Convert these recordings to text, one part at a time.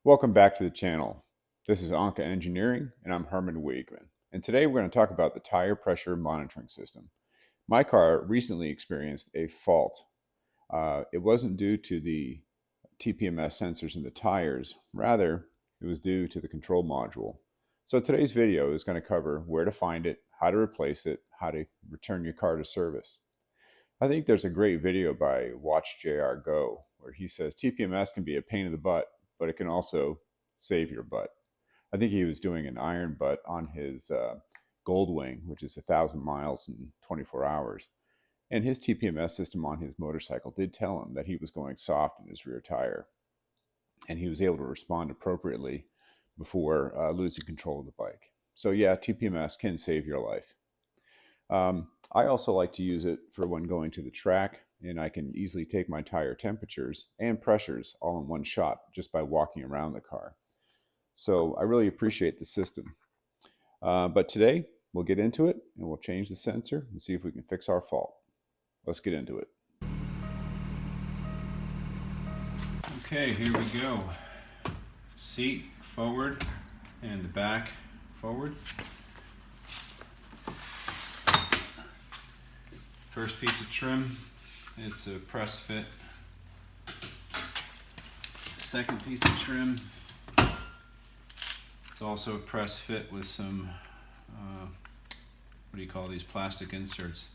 Welcome back to the channel. This is Anka Engineering, and I'm Herman Wiegman. And today we're going to talk about the tire pressure monitoring system. My car recently experienced a fault. It wasn't due to the TPMS sensors in the tires. Rather, it was due to the control module. So today's video is going to cover where to find it, how to replace it, how to return your car to service. I think there's a great video by Watch JR Go where he says TPMS can be a pain in the butt, but it can also save your butt. I think he was doing an iron butt on his Goldwing, which is 1,000 miles in 24 hours. And his TPMS system on his motorcycle did tell him that he was going soft in his rear tire. And he was able to respond appropriately before losing control of the bike. So yeah, TPMS can save your life. I also like to use it for when going to the track, and I can easily take my tire temperatures and pressures all in one shot just by walking around the car. So I really appreciate the system. But today we'll get into it and we'll change the sensor and see if we can fix our fault. Let's get into it. Okay, here we go. Seat forward and the back forward. First piece of trim, it's a press fit. Second piece of trim, it's also a press fit with some, what do you call these, plastic inserts.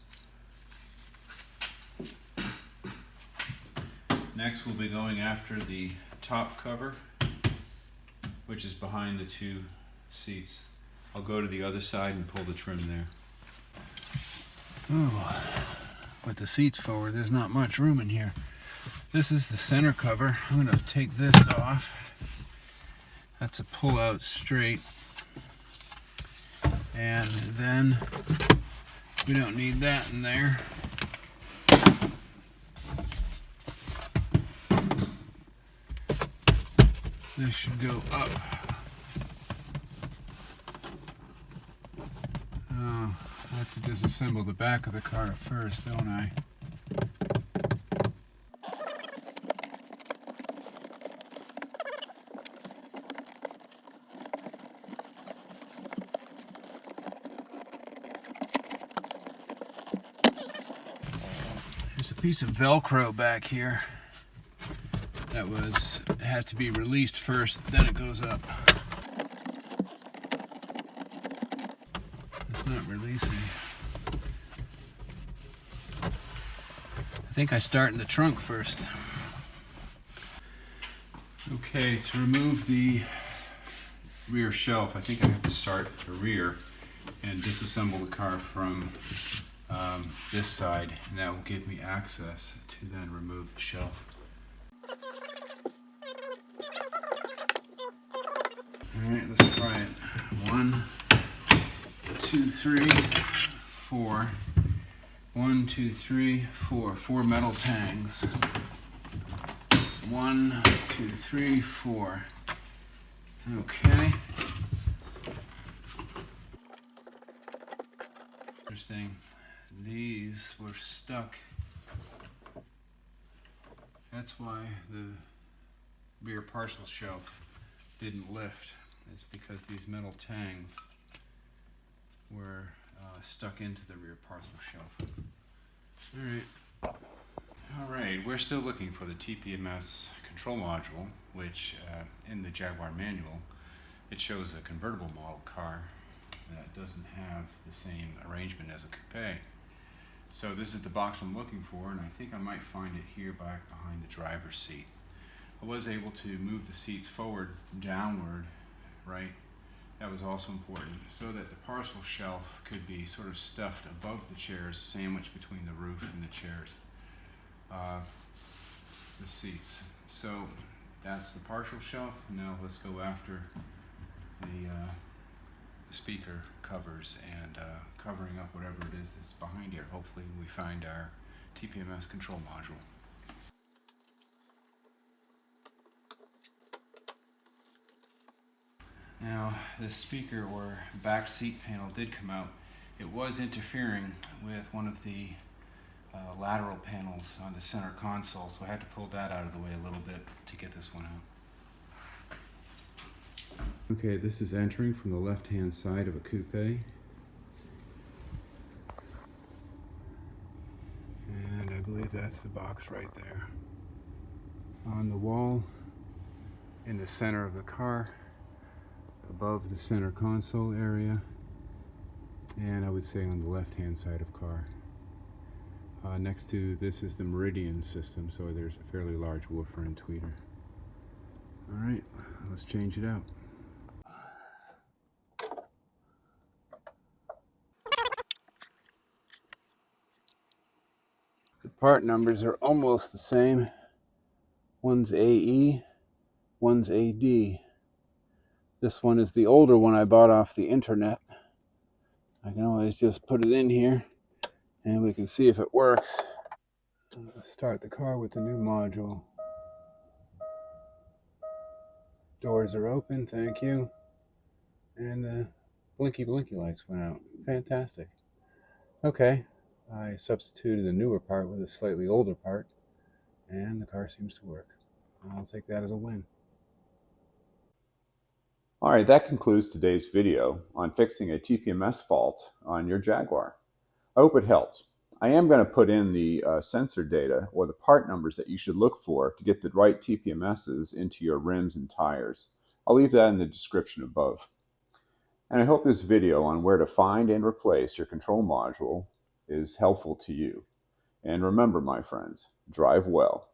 Next we'll be going after the top cover, which is behind the two seats. I'll go to the other side and pull the trim there. Oh, with the seats forward, there's not much room in here. This is the center cover. I'm going to take this off. That's a pull out straight. And then we don't need that in there. This should go up. Oh, I have to disassemble the back of the car at first, don't I? There's a piece of Velcro back here that had to be released first, then it goes up. It's not releasing. I think I start in the trunk first. Okay, to remove the rear shelf, I think I have to start at the rear and disassemble the car from this side, and that will give me access to then remove the shelf. Alright, let's try it. 1, 2, 3, 4. 1, 2, 3, 4. 4 metal tangs. 1, 2, 3, 4. Okay. Interesting. These were stuck. That's why the rear parcel shelf didn't lift. It's because these metal tangs were stuck into the rear parcel shelf. Alright, we're still looking for the TPMS Control Module, which in the Jaguar manual, it shows a convertible model car that doesn't have the same arrangement as a coupe. So this is the box I'm looking for, and I think I might find it here back behind the driver's seat. I was able to move the seats forward, downward, right? That was also important, so that the parcel shelf could be sort of stuffed above the chairs, sandwiched between the roof and the chairs, the seats. So that's the partial shelf. Now let's go after the speaker covers and covering up whatever it is that's behind here. Hopefully we find our TPMS control module. Now, the speaker or back seat panel did come out. It was interfering with one of the lateral panels on the center console, so I had to pull that out of the way a little bit to get this one out. Okay, this is entering from the left-hand side of a coupe. And I believe that's the box right there. On the wall, in the center of the car, above the center console area, and I would say on the left-hand side of car. Next to this is the Meridian system, so there's a fairly large woofer and tweeter. Alright, let's change it out. The part numbers are almost the same. One's AE, one's AD. This one is the older one I bought off the internet. I can always just put it in here and we can see if it works. Start the car with the new module. Doors are open, thank you. And the blinky lights went out. Fantastic. Okay, I substituted a newer part with a slightly older part, and the car seems to work. I'll take that as a win. All right, that concludes today's video on fixing a TPMS fault on your Jaguar. I hope it helped. I am going to put in the sensor data or the part numbers that you should look for to get the right TPMSs into your rims and tires. I'll leave that in the description above. And I hope this video on where to find and replace your control module is helpful to you. And remember, my friends, drive well.